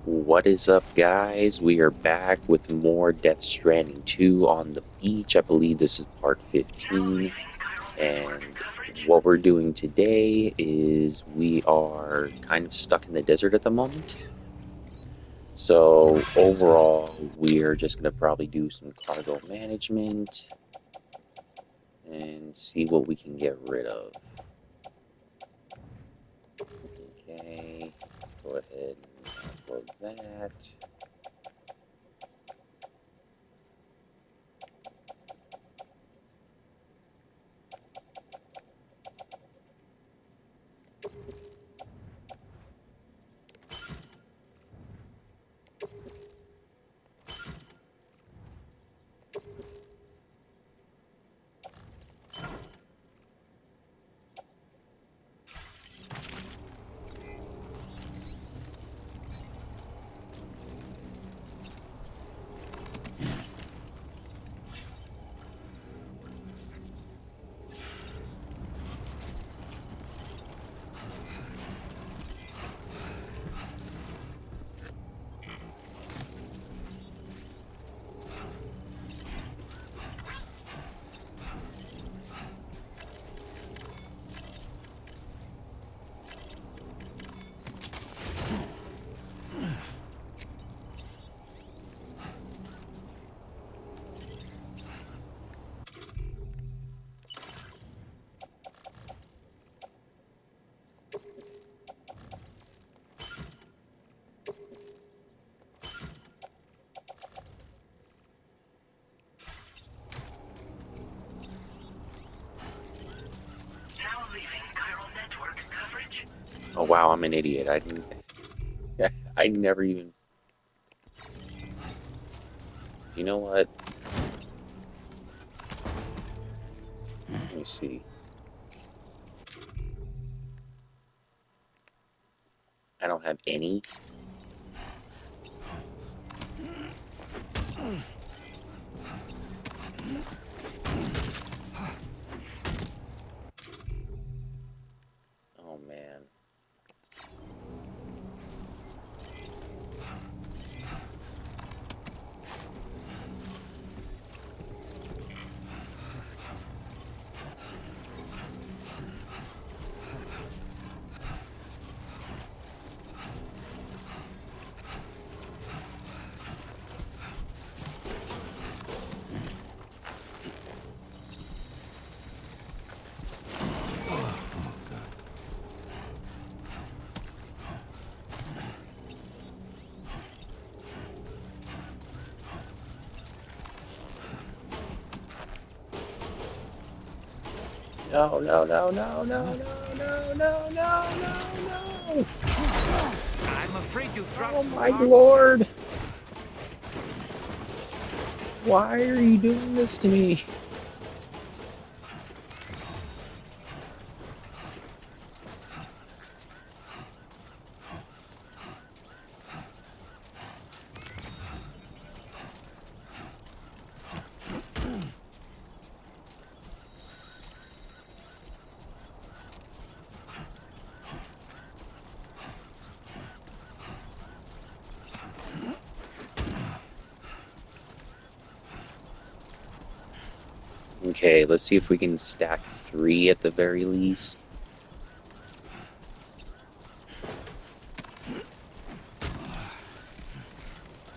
What is up, guys? We are back with more Death Stranding 2 on the beach. I believe this is part 15. And what we're doing today is we are kind of stuck in the desert at the moment. So, overall, we are just going to probably do some cargo management and see what we can get rid of. Okay, go ahead and upload that. Oh wow, I'm an idiot. I didn't. I never even. You know what? Let me see. I don't have any. Oh man. No, no, no, no, no, no, no, no, no, no, no! I'm afraid you dropped Oh too my hard. lord! Why are you doing this to me? Okay, let's see if we can stack 3 at the very least.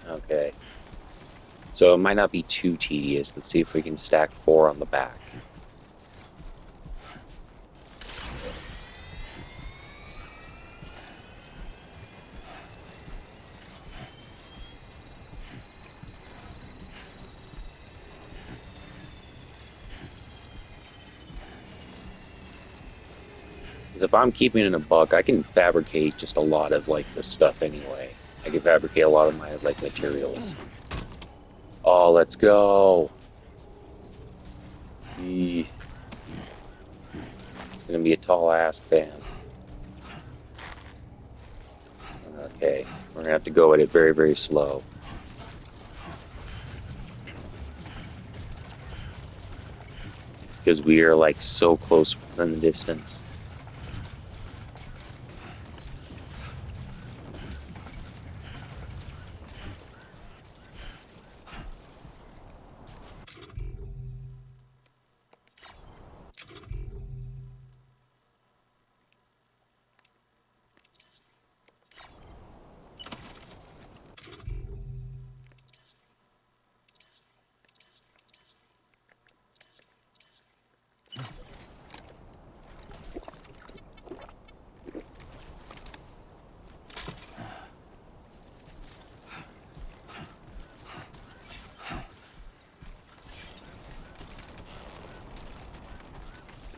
Okay. So it might not be too tedious. Let's see if we can stack 4 on the back. If I'm keeping it in a buck, I can fabricate just a lot of like the stuff anyway. I can fabricate a lot of my like materials. Oh, let's go. It's gonna be a tall ass fan. Okay, we're gonna have to go at it very, very slow. Because we are like so close in the distance.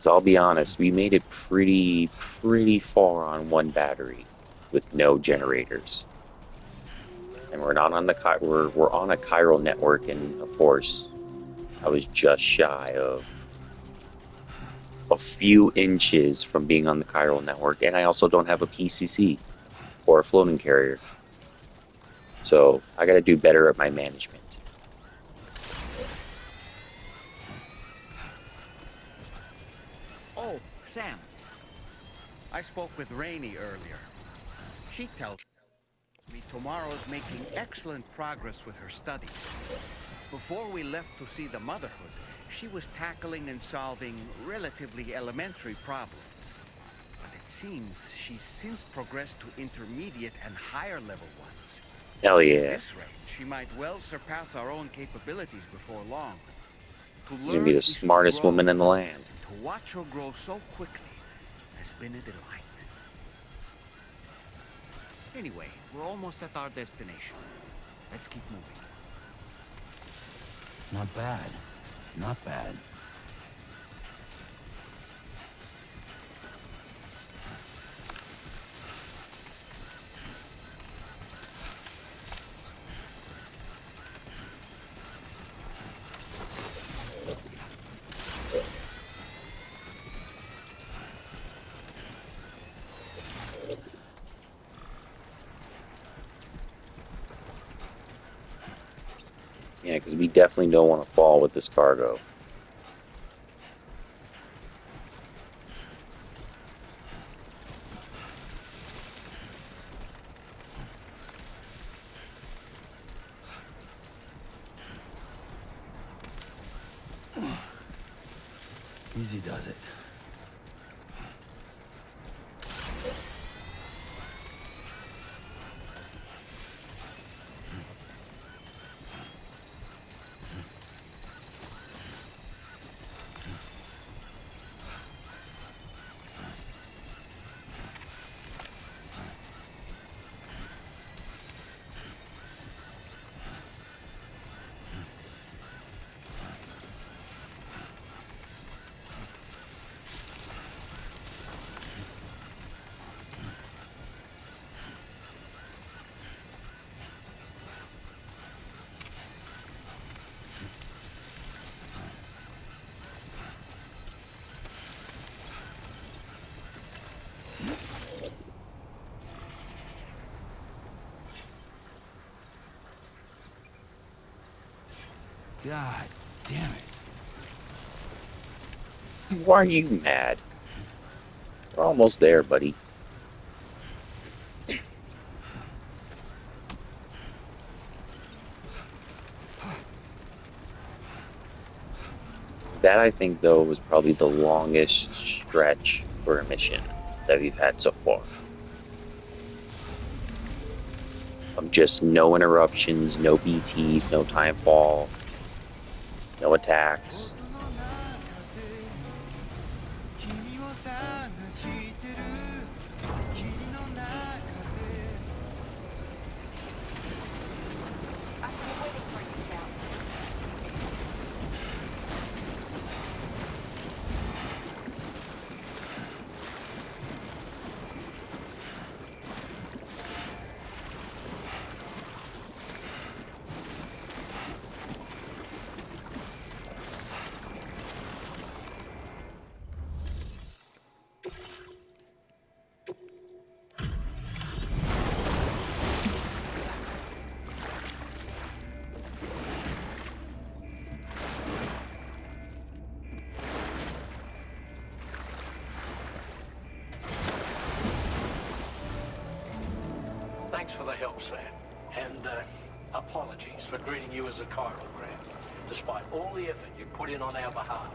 So I'll be honest, we made it pretty far on one battery with no generators. And we're not on the we're on a chiral network, and of course, I was just shy of a few inches from being on the chiral network, and I also don't have a pcC or a floating carrier. So I got to do better at my management. Oh, Sam. I spoke with Rainey earlier. She tells me Tomorrow's making excellent progress with her studies. Before we left to see the motherhood, she was tackling and solving relatively elementary problems. But it seems she's since progressed to intermediate and higher level ones. Hell At yeah. this rate, she might well surpass our own capabilities before long. To You're gonna be learn the is to smartest grow, woman in the land. and to watch her grow so quickly has been a delight. Anyway, we're almost at our destination. Let's keep moving. Not bad. Not bad. Yeah, because we definitely don't want to fall with this cargo. Easy does it. God damn it. Why are you mad? We're almost there, buddy. That, I think, though, was probably the longest stretch for a mission that we've had so far. Of just no interruptions, no BTs, no time fall, no attacks. Thanks for the help, Sam. And apologies for greeting you as a chirogram, despite all the effort you put in on our behalf.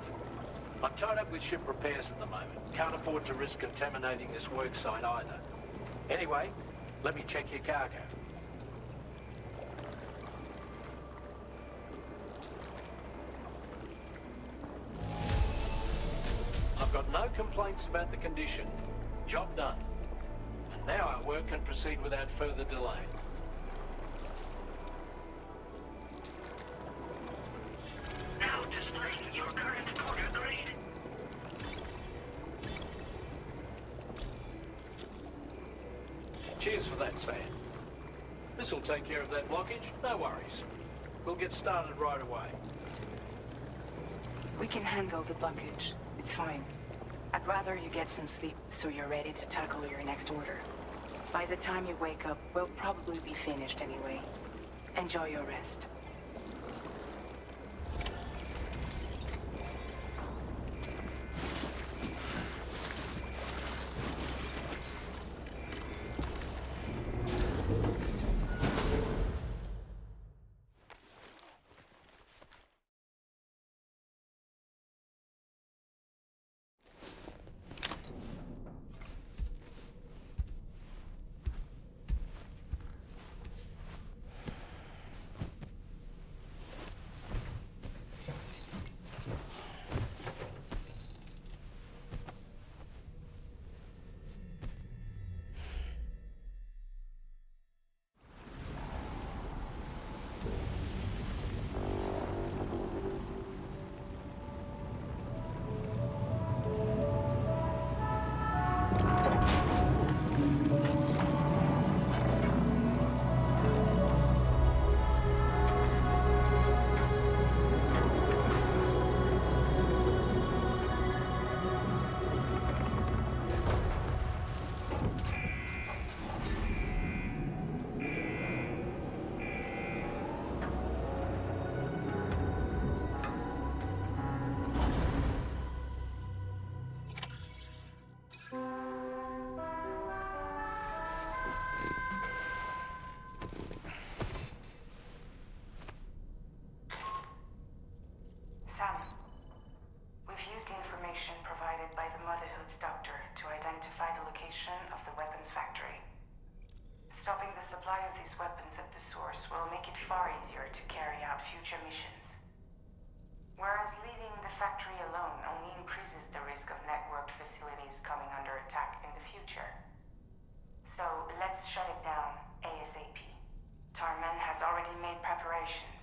I'm tied up with ship repairs at the moment. Can't afford to risk contaminating this work site either. Anyway, let me check your cargo. I've got no complaints about the condition. Job done. And now our work can proceed without further delay. Now displaying your current order grade. Cheers for that, Sam. This'll take care of that blockage, no worries. We'll get started right away. We can handle the blockage. It's fine. I'd rather you get some sleep so you're ready to tackle your next order. By the time you wake up, we'll probably be finished anyway. Enjoy your rest. Sam, we've used the information provided by the Motherhood's doctor to identify the location of the weapons factory. Stopping the supply of these weapons at the source will make it far easier to carry out future missions. Whereas leaving the factory alone only increases the risk of networked facilities coming under attack in the future. So let's shut it down ASAP. Tarman has already made preparations.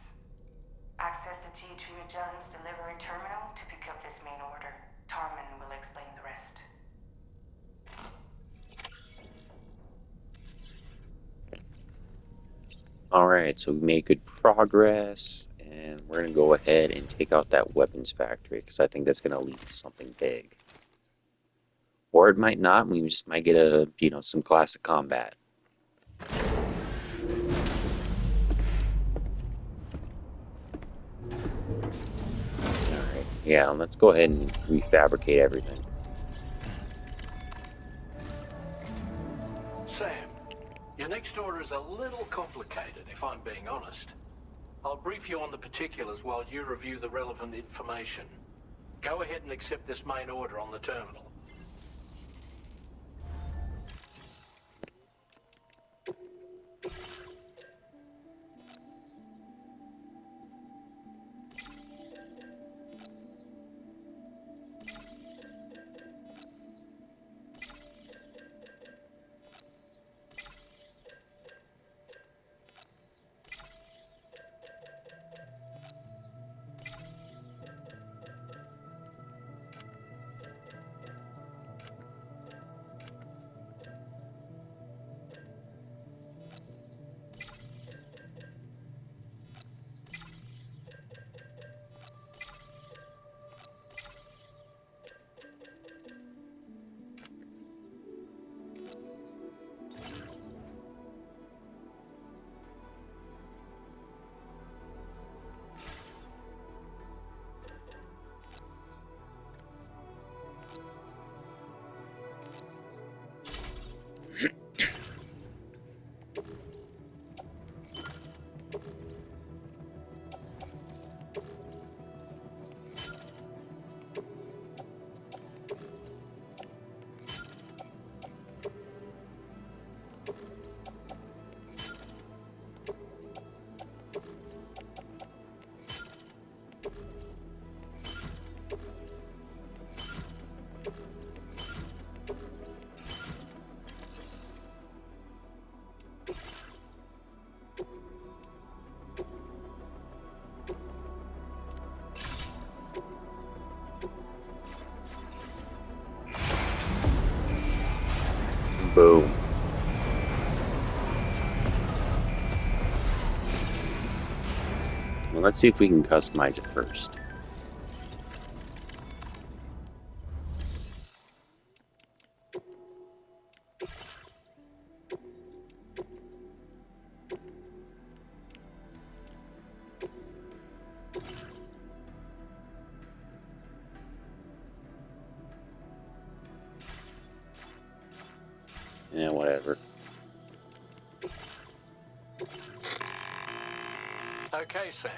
Access the T3 Magellan's delivery terminal to pick up this main order. Tarman will explain the rest. Alright, so we made good progress, and we're going to go ahead and take out that weapons factory, because I think that's going to lead to something big. Or it might not, we just might get some classic combat. Alright, yeah, let's go ahead and refabricate everything. Sam, your next order is a little complicated, if I'm being honest. I'll brief you on the particulars while you review the relevant information. Go ahead and accept this main order on the terminal. let's see if we can customize it first. Yeah, whatever. Okay, Sam.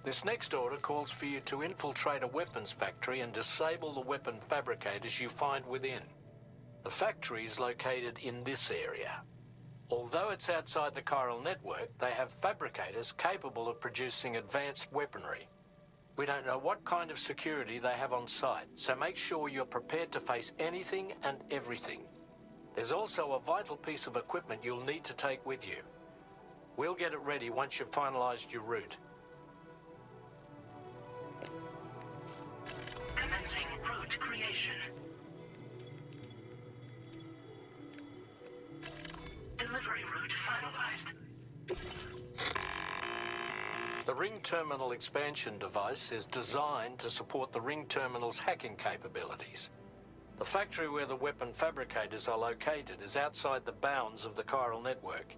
This next order calls for you to infiltrate a weapons factory and disable the weapon fabricators you find within. The factory is located in this area. Although it's outside the chiral network, they have fabricators capable of producing advanced weaponry. We don't know what kind of security they have on site, so make sure you're prepared to face anything and everything. There's also a vital piece of equipment you'll need to take with you. We'll get it ready once you've finalized your route. Commencing route creation. Delivery route finalized. The Ring Terminal expansion device is designed to support the Ring Terminal's hacking capabilities. The factory where the weapon fabricators are located is outside the bounds of the chiral network,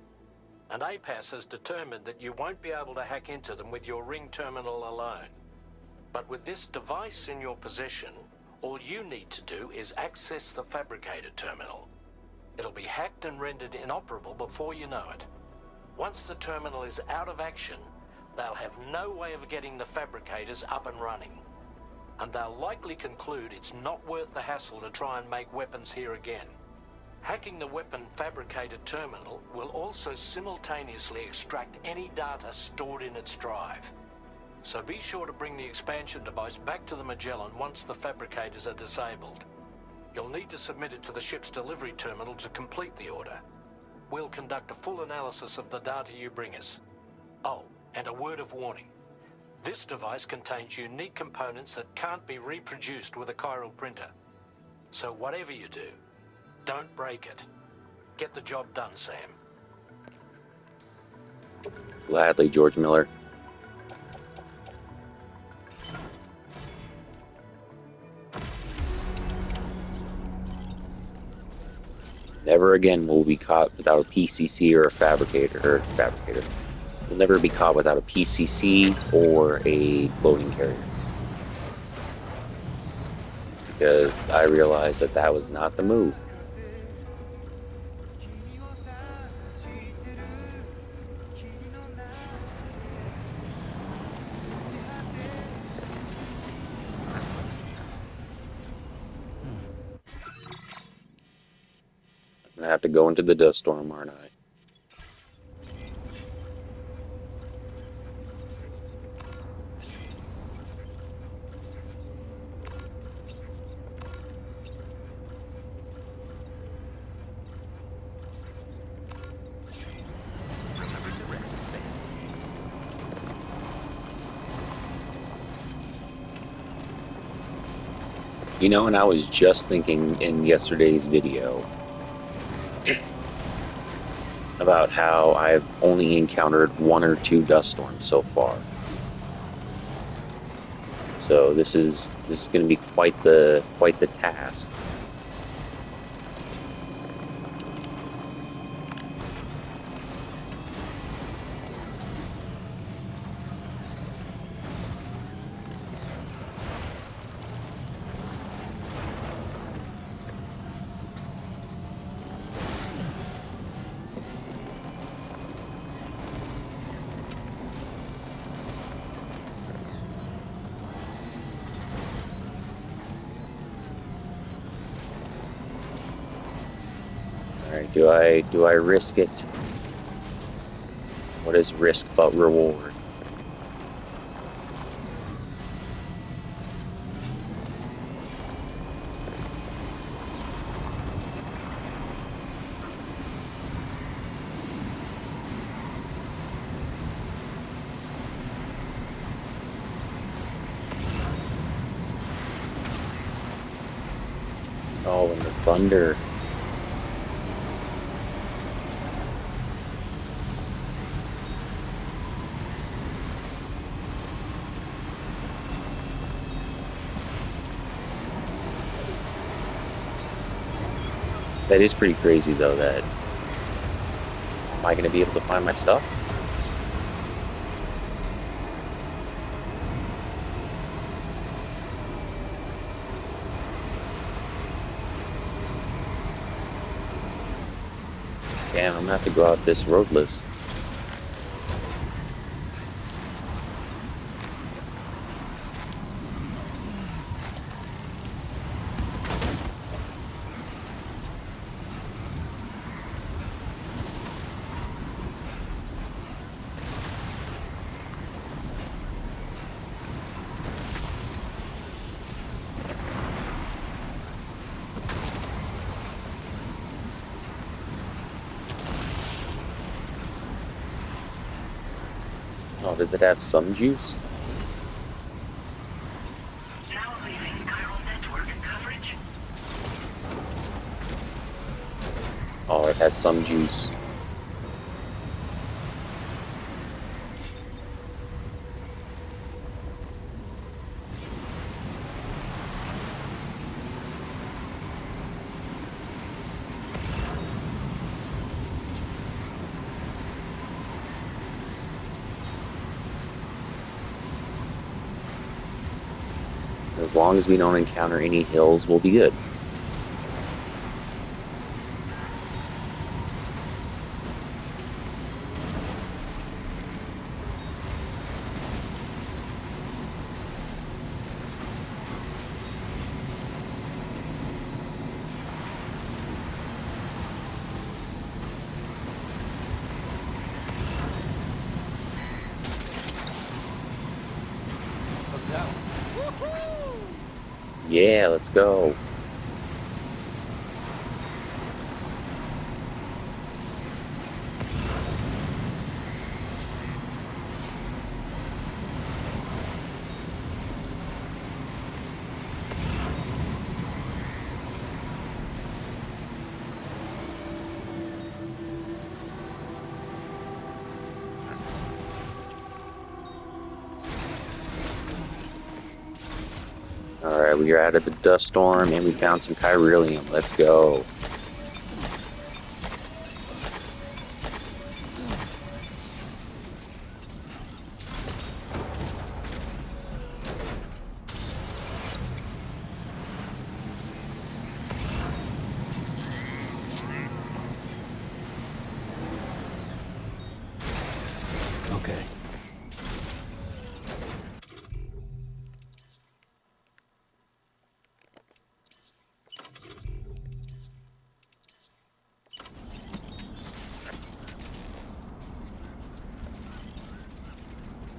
and APAS has determined that you won't be able to hack into them with your Ring Terminal alone. But with this device in your possession, all you need to do is access the fabricator terminal. It'll be hacked and rendered inoperable before you know it. Once the terminal is out of action, they'll have no way of getting the fabricators up and running. And they'll likely conclude it's not worth the hassle to try and make weapons here again. Hacking the weapon fabricator terminal will also simultaneously extract any data stored in its drive. So be sure to bring the expansion device back to the Magellan once the fabricators are disabled. You'll need to submit it to the ship's delivery terminal to complete the order. We'll conduct a full analysis of the data you bring us. Oh, and a word of warning. This device contains unique components that can't be reproduced with a chiral printer. So whatever you do, don't break it. Get the job done, Sam. Gladly, George Miller. Never again will we be caught without a PCC or a fabricator. We'll never be caught without a PCC or a floating carrier. Because I realized that that was not the move. I have to go into the dust storm, aren't I? You know, and I was just thinking in yesterday's video about how I've only encountered 1 or 2 dust storms so far. So this is going to be quite the task. Alright, do I risk it? What is risk but reward? Oh, and the thunder. That is pretty crazy, though. That am I going to be able to find my stuff? Damn, I'm gonna have to go out this roadless. Oh, does it have some juice? Now leaving chiral network coverage. Oh, it has some juice. As long as we don't encounter any hills, we'll be good. Let's go. Yeah, let's go. Alright, we are out of the dust storm and we found some chiralium. Let's go. Okay.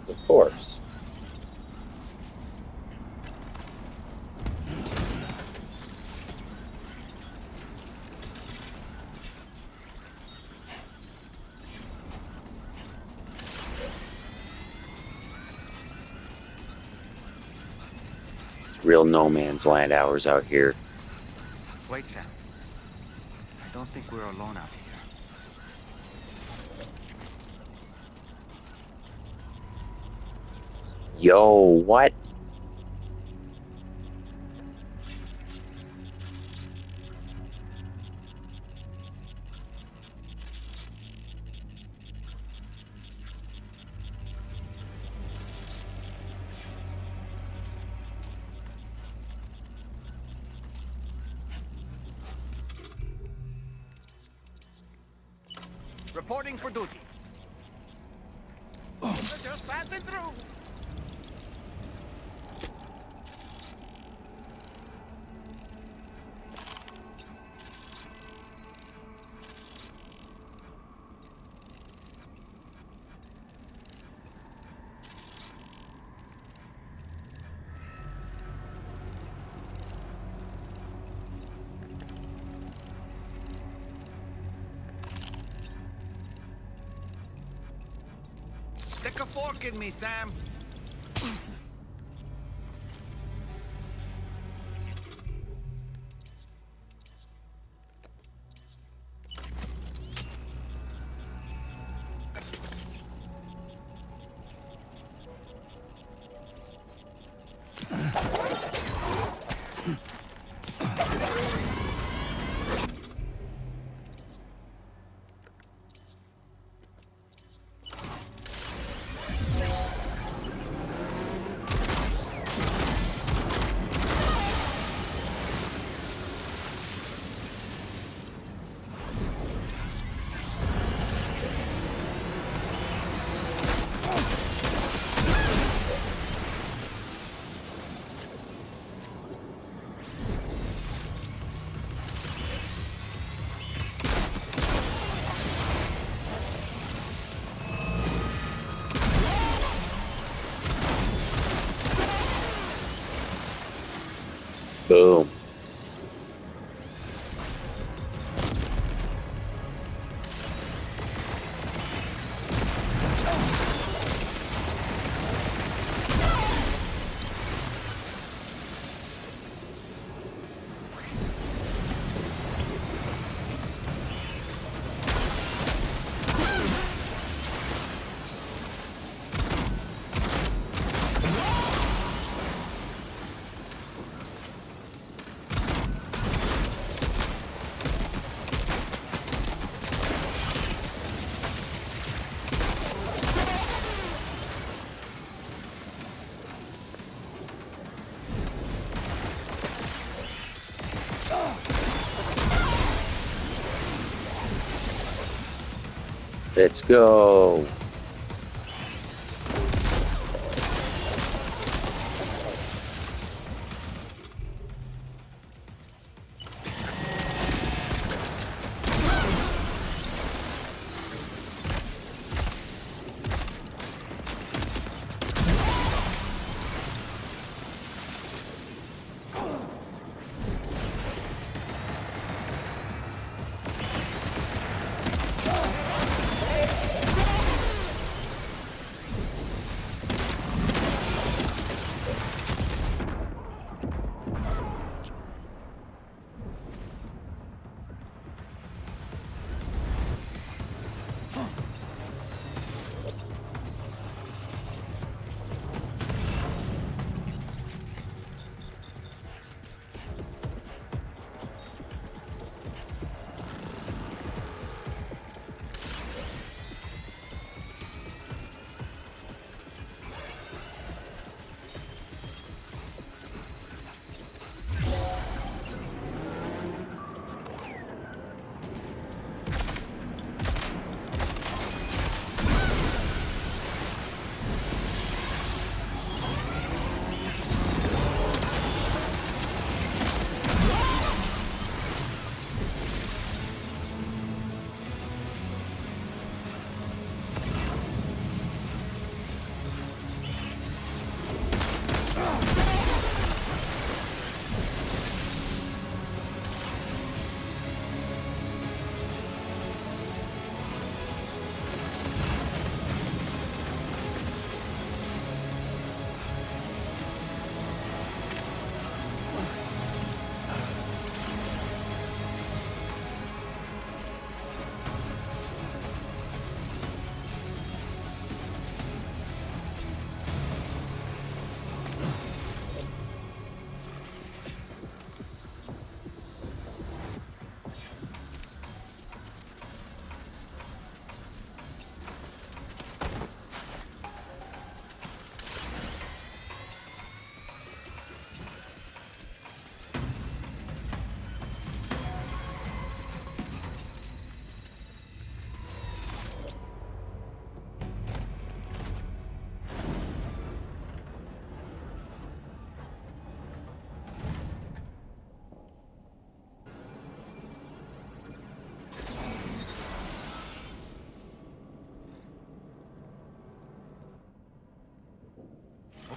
Of course. It's real no man's land hours out here. Wait, Sam. I don't think we're alone out here. Yo, what? Reporting for duty. Just passing through. Stick a fork in me, Sam. Let's go.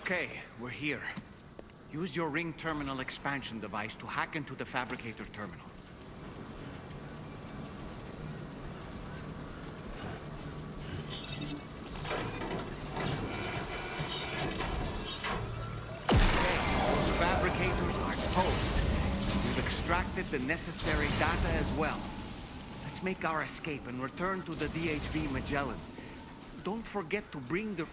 Okay, we're here. Use your ring terminal expansion device to hack into the fabricator terminal. Okay, those fabricators are toast. We've extracted the necessary data as well. Let's make our escape and return to the DHV Magellan. Don't forget to bring the...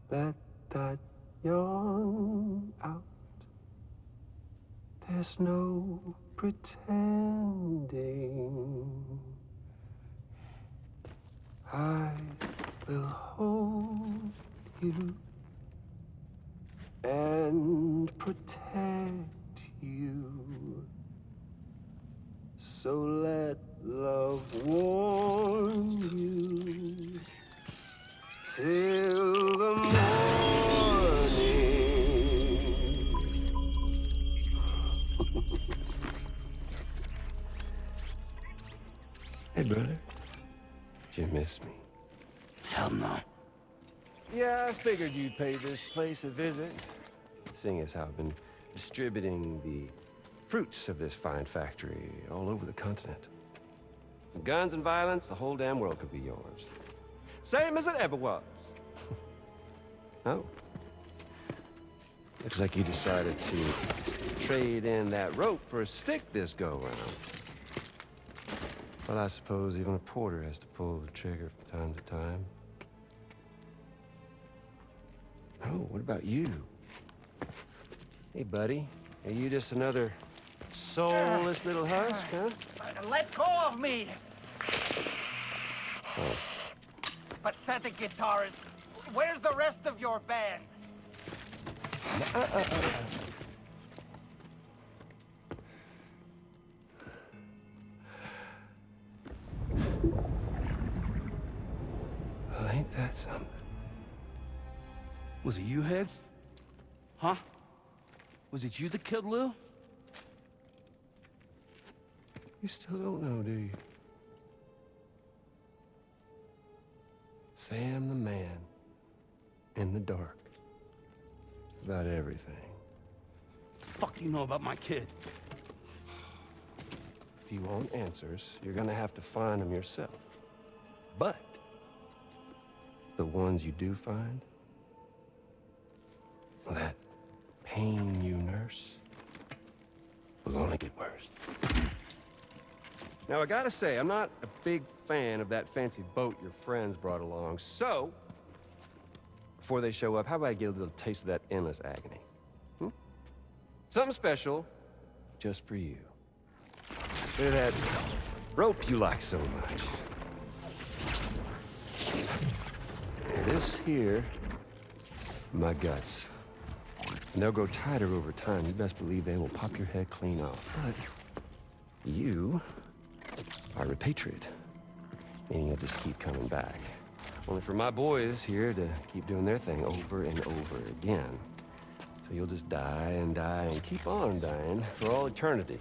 Let that yawn out. There's no pretending. I will hold you and protect you. So let love warm you till the morning. Hey, brother. You miss me? Hell no. Yeah, I figured you'd pay this place a visit, seeing as how I've been distributing the fruits of this fine factory all over the continent. Some guns and violence, the whole damn world could be yours. Same as it ever was. Oh. Looks like you decided to trade in that rope for a stick this go-round. Well, I suppose even a porter has to pull the trigger from time to time. Oh, what about you? Hey, buddy. Are you just another soulless little husk, huh? Let go of me! Oh. Pathetic guitarist. Where's the rest of your band? Well, ain't that something? Was it you, Higgs? Huh? Was it you that killed Lou? You still don't know, do you? Sam the man. In the dark. About everything. The fuck do you know about my kid? If you want answers, you're gonna have to find them yourself. But the ones you do find, well, that pain you nurse will only get worse. Now, I gotta say, I'm not a big fan of that fancy boat your friends brought along, so before they show up, how about I get a little taste of that endless agony? Hmm? Something special just for you. Look at that rope you like so much. This here, my guts. And they'll grow tighter over time. You best believe they will pop your head clean off. But you are a patriot. Meaning you'll just keep coming back. Only for my boys here to keep doing their thing over and over again. So you'll just die and die and keep on dying for all eternity.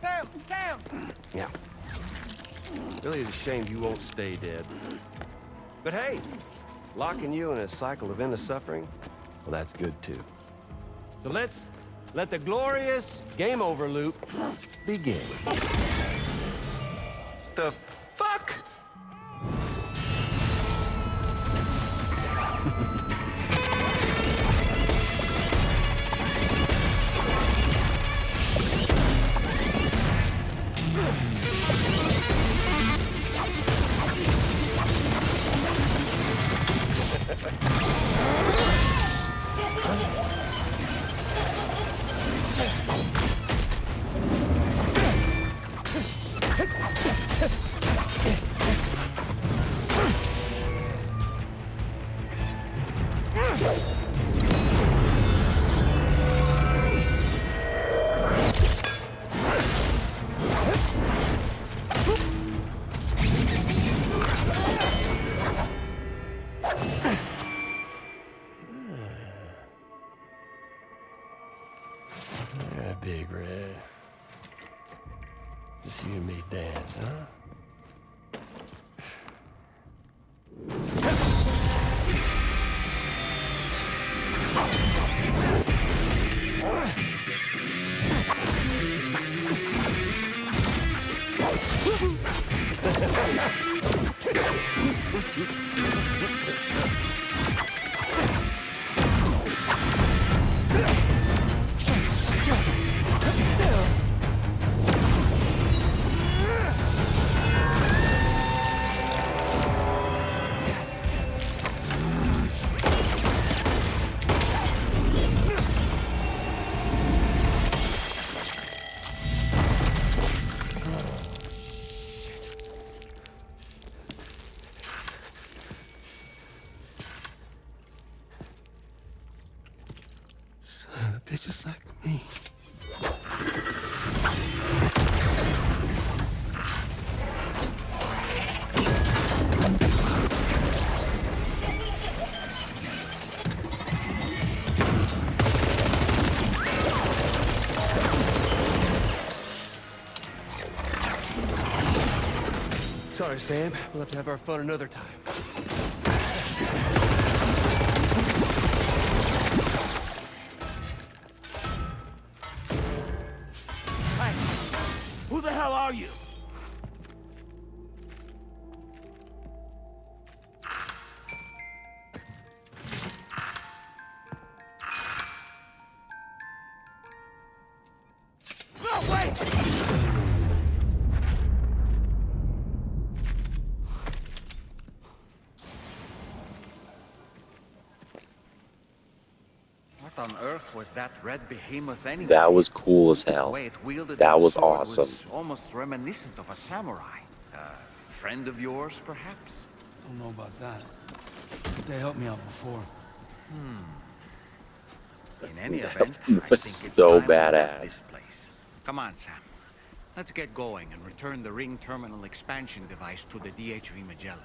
Sam! Sam! Yeah. Really is a shame you won't stay dead. But hey, locking you in a cycle of endless suffering, well, that's good too. So let's let the glorious game over loop begin. The fuck? Yeah, Big Red. Just you and me dance, huh? Sorry, Sam. We'll have to have our fun another time. Hey, who the hell are you? No, wait! What on earth was that red behemoth anyway? That was cool as The hell. way it wielded That was sword awesome. was almost reminiscent of a samurai. Friend of yours, perhaps? Don't know about that. They helped me out before. In any That event, I think was it's so time we left badass. this place. Come on, Sam. Let's get going and return the ring terminal expansion device to the DHV Magellan.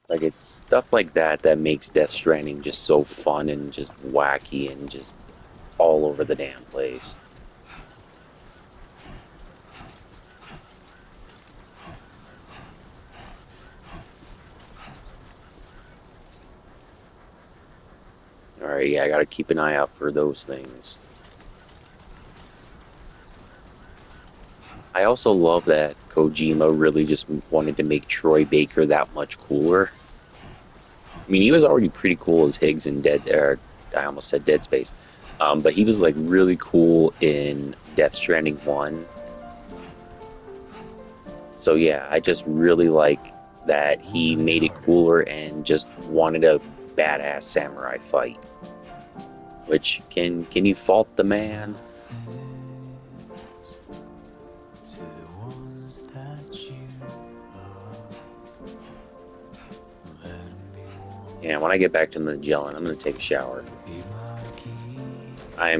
Like, it's stuff like that that makes Death Stranding just so fun and just wacky and just all over the damn place. Alright, yeah, I gotta keep an eye out for those things. I also love that Kojima really just wanted to make Troy Baker that much cooler. I mean, he was already pretty cool as Higgs in I almost said Dead Space. But he was like really cool in Death Stranding 1. So yeah, I just really like that he made it cooler and just wanted a badass samurai fight. Which, can you fault the man? Yeah, when I get back to Magellan, I'm gonna take a shower. I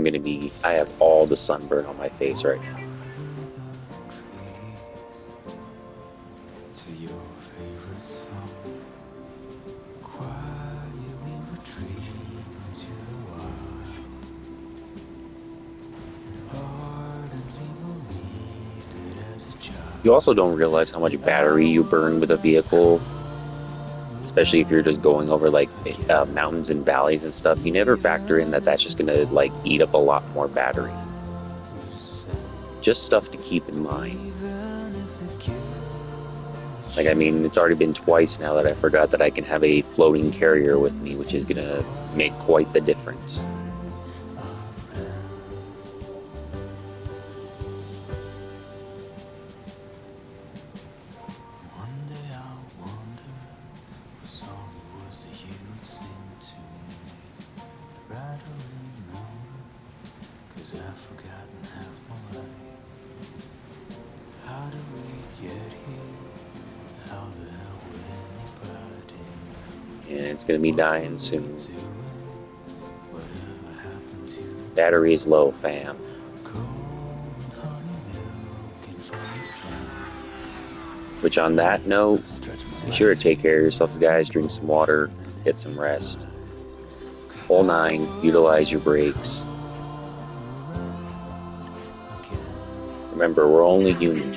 have all the sunburn on my face right now. You also don't realize how much battery you burn with a vehicle, especially if you're just going over like mountains and valleys and stuff. You never factor in that that's just gonna like eat up a lot more battery. Just stuff to keep in mind. Like, I mean, it's already been twice now that I forgot that I can have a floating carrier with me, which is gonna make quite the difference. And it's gonna be dying soon. Battery is low, fam. Which, on that note, be sure to take care of yourselves, guys. Drink some water, get some rest. Whole 9, utilize your breaks. Remember, we're only human.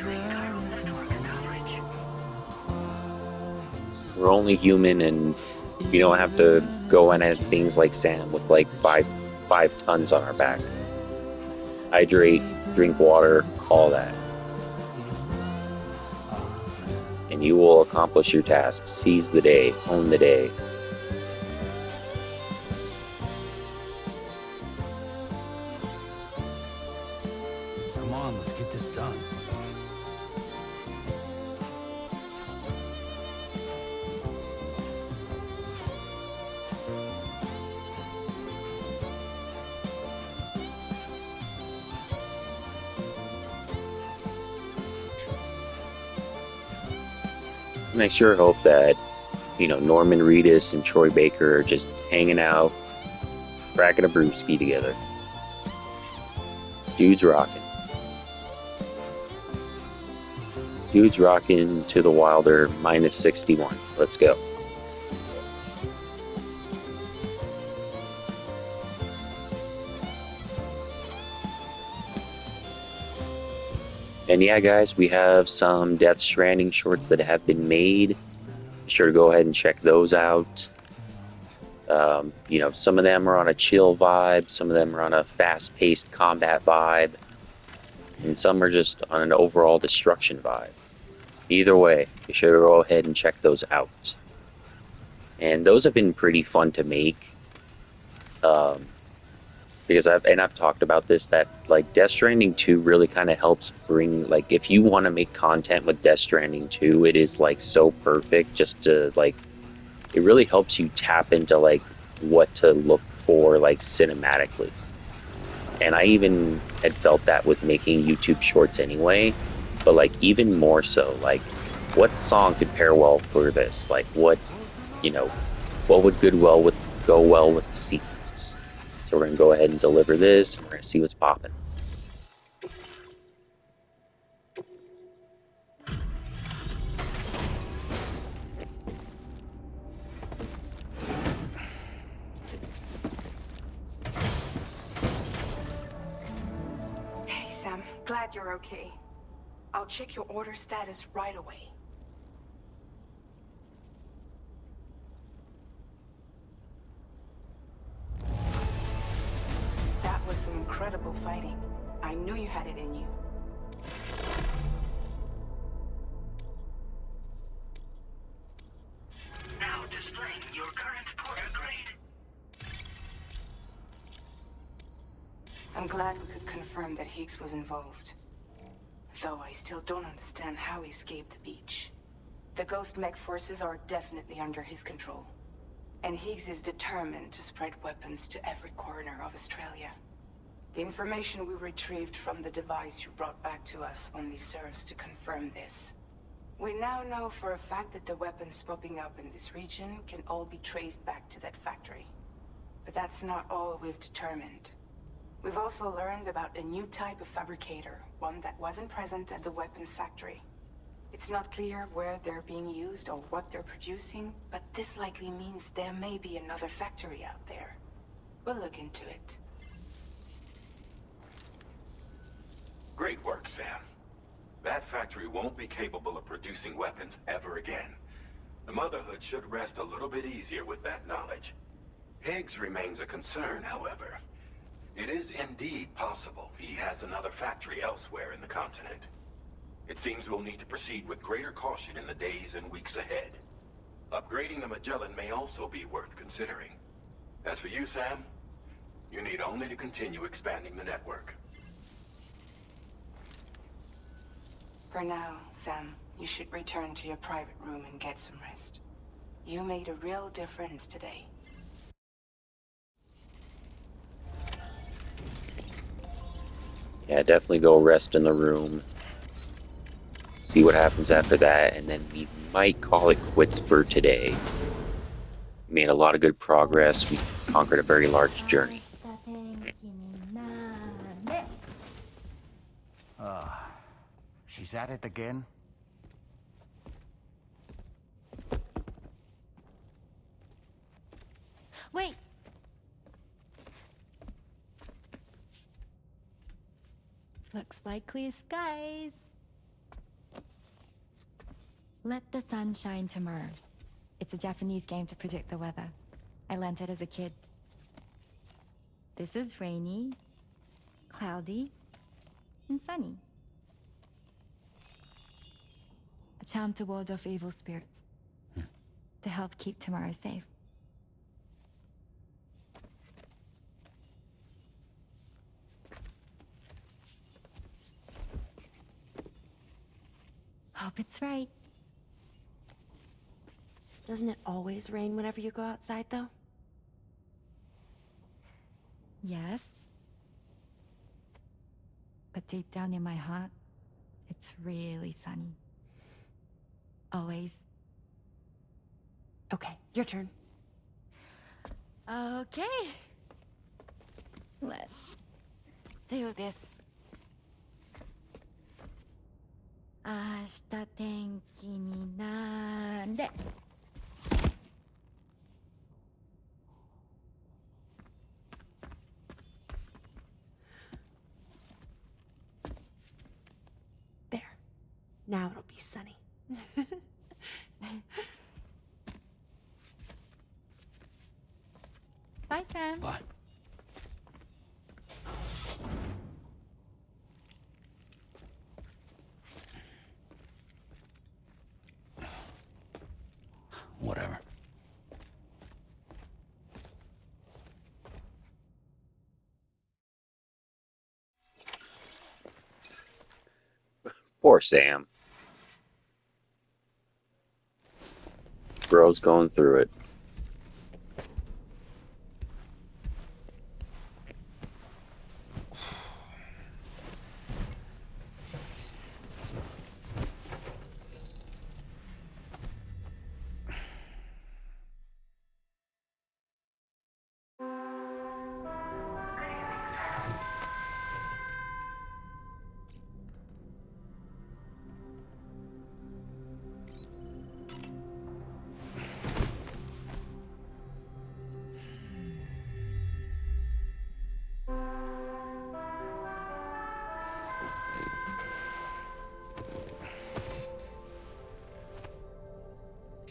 We're only human, and we don't have to go in at things like Sam with like five tons on our back. Hydrate, drink water, all that. And you will accomplish your task. Seize the day, own the day. Come on, let's get this done. And I sure hope that, Norman Reedus and Troy Baker are just hanging out, cracking a brewski together. Dude's rocking. Dude's rocking to the Wilder minus 61. Let's go. And yeah, guys, we have some Death Stranding shorts that have been made. Be sure to go ahead and check those out. You know, some of them are on a chill vibe, some of them are on a fast-paced combat vibe, and some are just on an overall destruction vibe. Either way, be sure to go ahead and check those out. And those have been pretty fun to make. Because I've talked about this, that like Death Stranding 2 really kind of helps bring, like, if you want to make content with Death Stranding 2, it is like so perfect just to like, it really helps you tap into like what to look for like cinematically. And I even had felt that with making YouTube shorts anyway, but like even more so, like what song could pair well for this? Like what, you know, what would go well with the sequence? So we're gonna go ahead and deliver this, and we're gonna see what's popping. Hey, Sam. Glad you're okay. I'll check your order status right away. That was some incredible fighting. I knew you had it in you. Now displaying your current porter grade. I'm glad we could confirm that Higgs was involved. Though I still don't understand how he escaped the beach. The Ghost Mech forces are definitely under his control. And Higgs is determined to spread weapons to every corner of Australia. The information we retrieved from the device you brought back to us only serves to confirm this. We now know for a fact that the weapons popping up in this region can all be traced back to that factory. But that's not all we've determined. We've also learned about a new type of fabricator, one that wasn't present at the weapons factory. It's not clear where they're being used or what they're producing, but this likely means there may be another factory out there. We'll look into it. Great work, Sam. That factory won't be capable of producing weapons ever again. The Motherhood should rest a little bit easier with that knowledge. Higgs remains a concern, however. It is indeed possible he has another factory elsewhere in the continent. It seems we'll need to proceed with greater caution in the days and weeks ahead. Upgrading the Magellan may also be worth considering. As for you, Sam, you need only to continue expanding the network. For now, Sam, you should return to your private room and get some rest. You made a real difference today. Yeah, definitely go rest in the room. See what happens after that, and then we might call it quits for today. We made a lot of good progress. We conquered a very large journey. She's at it again? Wait! Looks like clear skies. Let the sun shine tomorrow. It's a Japanese game to predict the weather. I learned it as a kid. This is rainy, cloudy, and sunny. A charm to ward off evil spirits. To help keep tomorrow safe. Hope it's right. Doesn't it always rain whenever you go outside, though? Yes. But deep down in my heart, it's really sunny. Always. Okay, your turn. Okay. Let's do this. 明日天気になれ。There. Now it'll be sunny. Bye, Sam. Bye. Whatever. Poor Sam. Bro's going through it.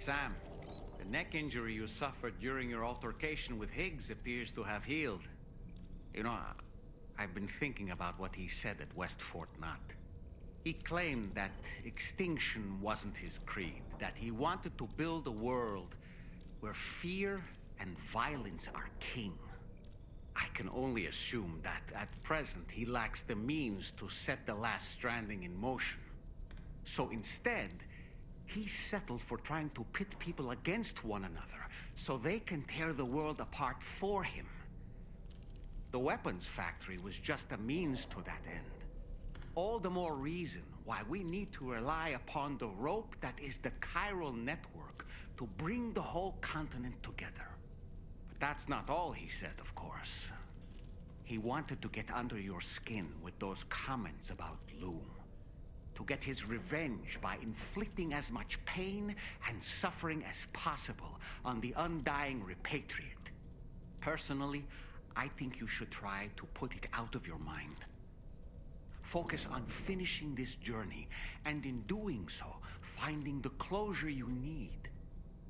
Sam, the neck injury you suffered during your altercation with Higgs appears to have healed. You know, I've been thinking about what he said at West Fort Knot. He claimed that extinction wasn't his creed, that he wanted to build a world where fear and violence are king. I can only assume that at present he lacks the means to set the last Stranding in motion. So instead, he settled for trying to pit people against one another so they can tear the world apart for him. The weapons factory was just a means to that end. All the more reason why we need to rely upon the rope that is the chiral network to bring the whole continent together. But that's not all he said, of course. He wanted to get under your skin with those comments about Loom. To get his revenge by inflicting as much pain and suffering as possible on the undying repatriate. Personally, I think you should try to put it out of your mind. Focus on finishing this journey, and in doing so, finding the closure you need.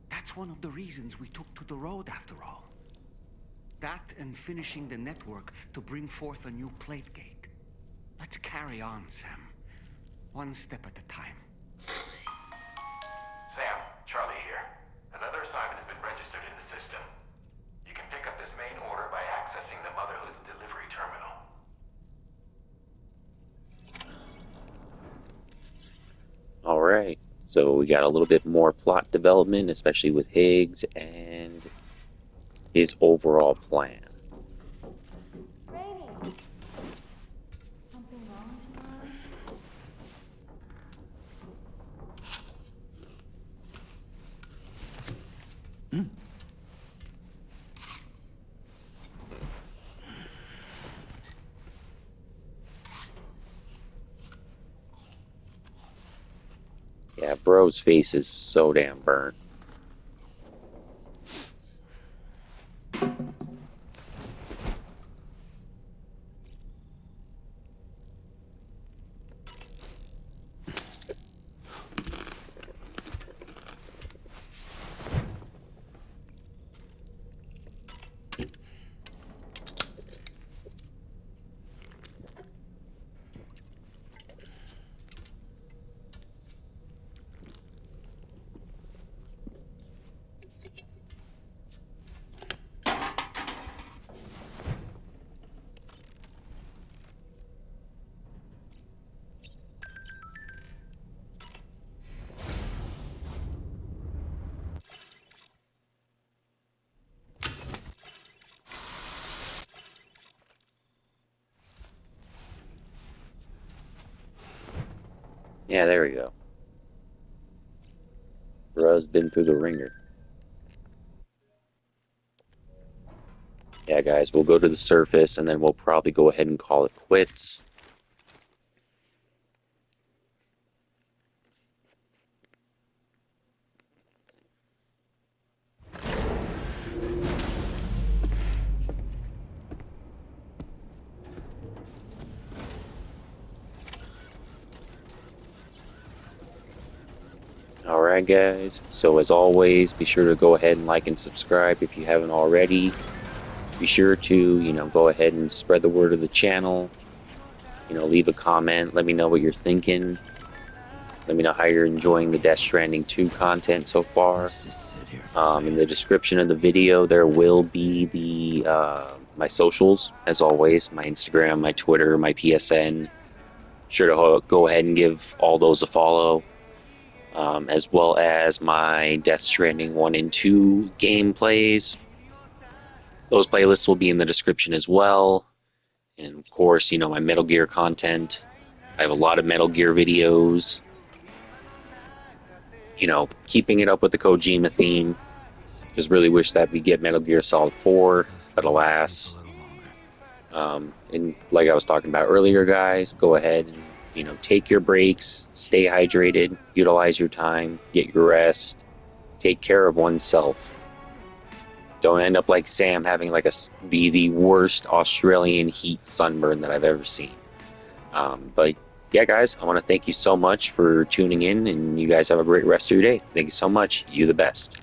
That's one of the reasons we took to the road, after all. That and finishing the network to bring forth a new plate gate. Let's carry on, Sam. One step at a time. Sam, Charlie here. Another assignment has been registered in the system. You can pick up this main order by accessing the Motherhood's delivery terminal. All right. So we got a little bit more plot development, especially with Higgs and his overall plan. Rainy. Something wrong tomorrow? Yeah, bro's face is so damn burnt. Yeah, there we go. Bro's been through the ringer. Yeah, guys, we'll go to the surface and then we'll probably go ahead and call it quits. Alright guys, so as always, be sure to go ahead and like and subscribe if you haven't already. Be sure to, go ahead and spread the word of the channel. Leave a comment, let me know what you're thinking. Let me know how you're enjoying the Death Stranding 2 content so far. In the description of the video, there will be the my socials, as always, my Instagram, my Twitter, my PSN. Sure to go ahead and give all those a follow, as well as my Death Stranding 1 and 2 gameplays. Those playlists will be in the description as well. And of course, my Metal Gear content. I have a lot of Metal Gear videos. Keeping it up with the Kojima theme. Just really wish that we get Metal Gear Solid 4, but alas. And like I was talking about earlier, guys, go ahead and, take your breaks, stay hydrated, utilize your time, get your rest, take care of oneself. Don't end up like Sam having the worst Australian heat sunburn that I've ever seen. But yeah, guys, I want to thank you so much for tuning in, and you guys have a great rest of your day. Thank you so much. You the best.